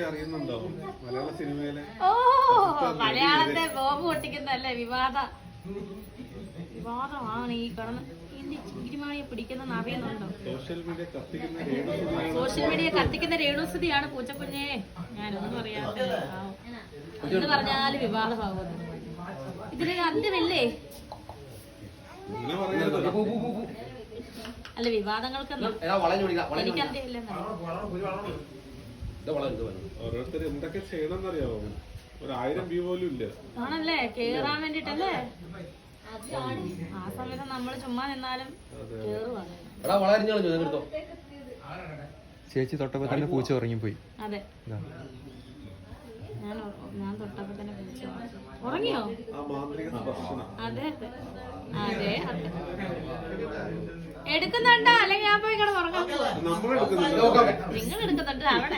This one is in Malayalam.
അറിയുന്നുണ്ടോ മലയാള സിനിമയിലെ? ഓ മലയാളത്തെ ബോംബ് പൊട്ടിക്കുന്നല്ലേ വിവാദമാണ് ഈ കടന്ന് ഗിരിമാണിയെ പിടിക്കുന്ന അറിയുന്നുണ്ടോ? സോഷ്യൽ മീഡിയ കത്തിക്കുന്ന രേണുസുതിയാണ് പൂച്ചക്കുഞ്ഞേ. ഞാനൊന്നും അറിയാത്ത എന്ന് പറഞ്ഞാല് വിവാദമാകുന്നു. ഇതിന് അന്ത്യമില്ലേ? അല്ല വിവാദങ്ങൾക്ക് എനിക്ക് അന്ത്യമില്ലെന്ന് ഓരോരുത്തർ എന്തൊക്കെ ചെയ്യണമെന്നറിയാവോ? 1000 വ്യൂ പോലും ഇല്ല. ആണല്ലേ കേറാൻ വേണ്ടിട്ടല്ലേ? ആ സമയത്ത് നമ്മള് ചുമ്മാ നിന്നാലും കേറുവാണ്. ചേച്ചി തൊട്ടപ്പോ തന്നെ പൂച്ച ഉറങ്ങിപ്പോയി. അതെ ഞാൻ തൊട്ടപ്പോ തന്നെ പൂച്ച ഉറങ്ങിയോ? അതെ അതെ അതെ അതെ എടുക്കുന്നുണ്ടോ? അല്ലെങ്കിൽ ഞാൻ പോയി കിടന്ന് ഉറങ്ങാൻ പോവാ. നിങ്ങൾ എടുക്കുന്നുണ്ട് അവിടെ